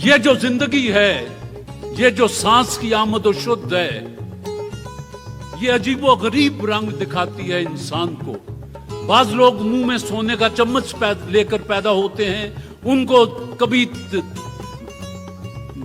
یہ جو زندگی ہے، یہ جو سانس کی آمد و شد ہے، یہ عجیب و غریب رنگ دکھاتی ہے انسان کو۔ بعض لوگ منہ میں سونے کا چمچ لے کر پیدا ہوتے ہیں، ان کو کبھی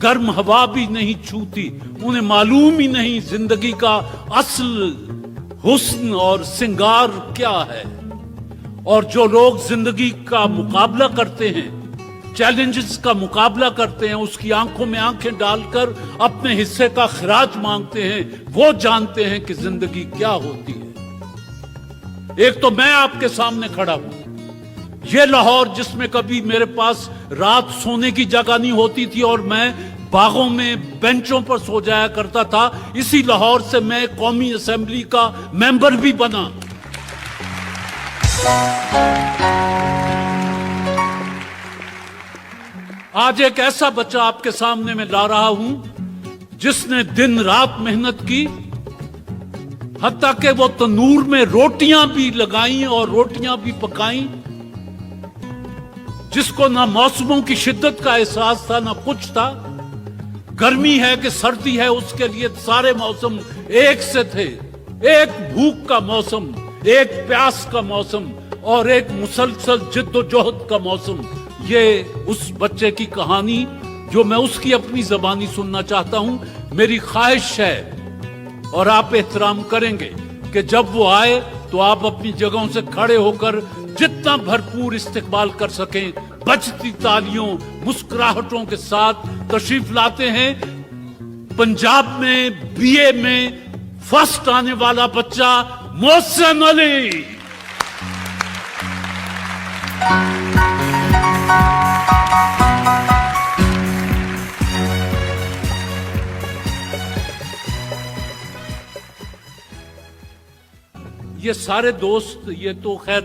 گرم ہوا بھی نہیں چھوتی، انہیں معلوم ہی نہیں زندگی کا اصل حسن اور سنگار کیا ہے۔ اور جو لوگ زندگی کا مقابلہ کرتے ہیں، چیلنجز کا مقابلہ کرتے ہیں، اس کی آنکھوں میں آنکھیں ڈال کر اپنے حصے کا خراج مانگتے ہیں، وہ جانتے ہیں کہ زندگی کیا ہوتی ہے۔ ایک تو میں آپ کے سامنے کھڑا ہوں، یہ لاہور جس میں کبھی میرے پاس رات سونے کی جگہ نہیں ہوتی تھی اور میں باغوں میں بینچوں پر سو جایا کرتا تھا، اسی لاہور سے میں قومی اسمبلی کا ممبر بھی بنا۔ آج ایک ایسا بچہ آپ کے سامنے میں لا رہا ہوں جس نے دن رات محنت کی، حتیٰ کہ وہ تنور میں روٹیاں بھی لگائیں اور روٹیاں بھی پکائیں، جس کو نہ موسموں کی شدت کا احساس تھا نہ کچھ تھا۔ گرمی ہے کہ سردی ہے، اس کے لیے سارے موسم ایک سے تھے، ایک بھوک کا موسم، ایک پیاس کا موسم اور ایک مسلسل جد و جہد کا موسم۔ یہ اس بچے کی کہانی جو میں اس کی اپنی زبانی سننا چاہتا ہوں۔ میری خواہش ہے اور آپ احترام کریں گے کہ جب وہ آئے تو آپ اپنی جگہوں سے کھڑے ہو کر جتنا بھرپور استقبال کر سکیں، بجتی تالیوں، مسکراہٹوں کے ساتھ تشریف لاتے ہیں پنجاب میں BA میں فرسٹ آنے والا بچہ محسن علی۔ یہ سارے دوست، یہ تو خیر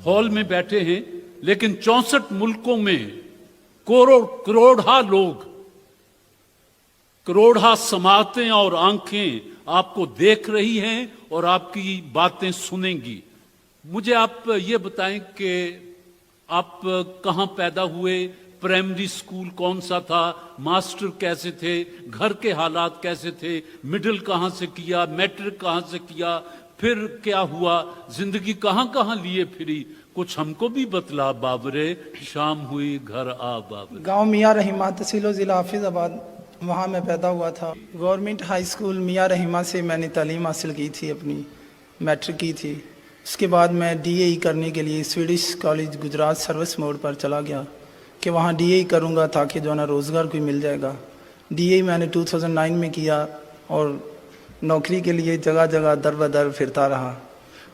ہال میں بیٹھے ہیں، لیکن 64 ملکوں میں کروڑہا لوگ، کروڑہا سماعتیں اور آنکھیں آپ کو دیکھ رہی ہیں اور آپ کی باتیں سنیں گی۔ مجھے آپ یہ بتائیں کہ آپ کہاں پیدا ہوئے، پرائمری سکول کون سا تھا، ماسٹر کیسے تھے، گھر کے حالات کیسے تھے، مڈل کہاں سے کیا، میٹرک کہاں سے کیا، پھر کیا ہوا، زندگی کہاں کہاں لیے پھری، کچھ ہم کو بھی بتلا بابرے، شام ہوئی گھر آ بابرے۔ گاؤں میاں رحیمہ، تحصیل و ضلع حافظ آباد، وہاں میں پیدا ہوا تھا۔ گورنمنٹ ہائی اسکول میاں رحیمہ سے میں نے تعلیم حاصل کی تھی، اپنی میٹرک کی تھی۔ اس کے بعد میں DA کرنے کے لیے سویڈش کالج گجرات سروس موڑ پر چلا گیا کہ وہاں DA کروں گا تاکہ جو ہے نا روزگار کوئی مل جائے گا۔ DA میں نے 2009 میں کیا اور نوکری کے لیے جگہ جگہ در بدر پھرتا رہا۔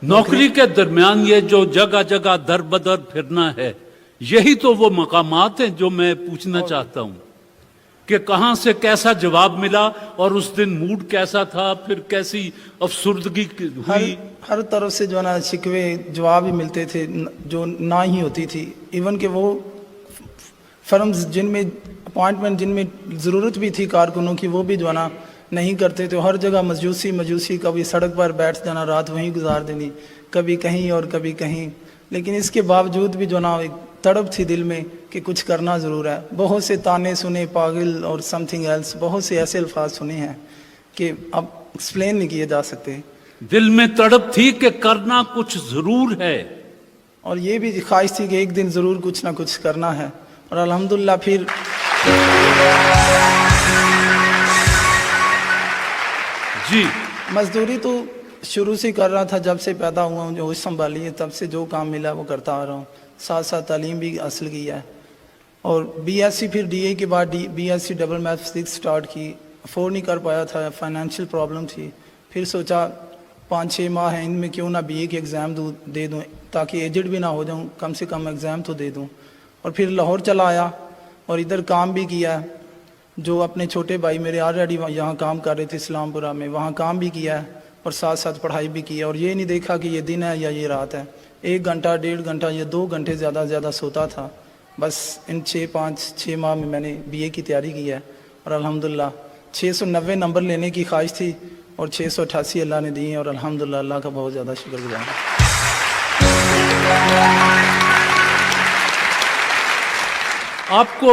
نوکری کے درمیان یہ جو جگہ جگہ در بدر پھرنا ہے، یہی تو وہ مقامات ہیں جو میں پوچھنا چاہتا ہوں کہ کہاں سے کیسا جواب ملا اور اس دن موڈ کیسا تھا، پھر کیسی افسردگی ہوئی۔ ہر طرف سے جو ہے نا شکوے جواب ہی ملتے تھے، جو نہ ہی ہوتی تھی۔ ایون کہ وہ فرمز جن میں اپوائنٹمنٹ، جن میں ضرورت بھی تھی کارکنوں کی، وہ بھی جو ہے نا نہیں کرتے تھے۔ ہر جگہ مجوسی، کبھی سڑک پر بیٹھ جانا، رات وہیں گزار دینی، کبھی کہیں اور کبھی کہیں۔ لیکن اس کے باوجود بھی جو نا ایک تڑپ تھی دل میں کہ کچھ کرنا ضرور ہے۔ بہت سے تانے سنے، پاگل اور سم تھنگ ایلس، بہت سے ایسے الفاظ سنے ہیں کہ اب ایکسپلین نہیں کیے جا سکتے۔ دل میں تڑپ تھی کہ کرنا کچھ ضرور ہے، اور یہ بھی خواہش تھی کہ ایک دن ضرور کچھ نہ کچھ کرنا ہے۔ اور الحمدللہ پھر جی مزدوری تو شروع سے کر رہا تھا، جب سے پیدا ہوا ہوں، جو ہوش سنبھالی ہے تب سے جو کام ملا وہ کرتا آ رہا ہوں۔ ساتھ ساتھ تعلیم بھی حاصل کی ہے اور BSc، پھر DA کے بعد BSc ڈبل میتھمیٹکس سٹارٹ کی۔ افورڈ نہیں کر پایا تھا، فائنینشیل پرابلم تھی۔ پھر سوچا 5-6 ماہ ہیں، ان میں کیوں نہ BA کے ایگزام دے دوں تاکہ ایجڈ بھی نہ ہو جاؤں، کم سے کم ایگزام تو دے دوں۔ اور پھر لاہور چلا آیا اور ادھر کام بھی کیا ہے، جو اپنے چھوٹے بھائی میرے آلریڈی یہاں کام کر رہے تھے اسلام پورہ میں، وہاں کام بھی کیا ہے اور ساتھ ساتھ پڑھائی بھی کی ہے۔ اور یہ نہیں دیکھا کہ یہ دن ہے یا یہ رات ہے۔ 1 گھنٹہ، 1.5 گھنٹہ یا 2 گھنٹے زیادہ سوتا تھا۔ بس ان 6 ماہ میں نے BA کی تیاری کی ہے اور الحمدللہ 690 نمبر لینے کی خواہش تھی اور 688 اللہ نے دی ہیں، اور الحمدللہ اللہ کا بہت زیادہ شکر گزار ہوں۔ آپ کو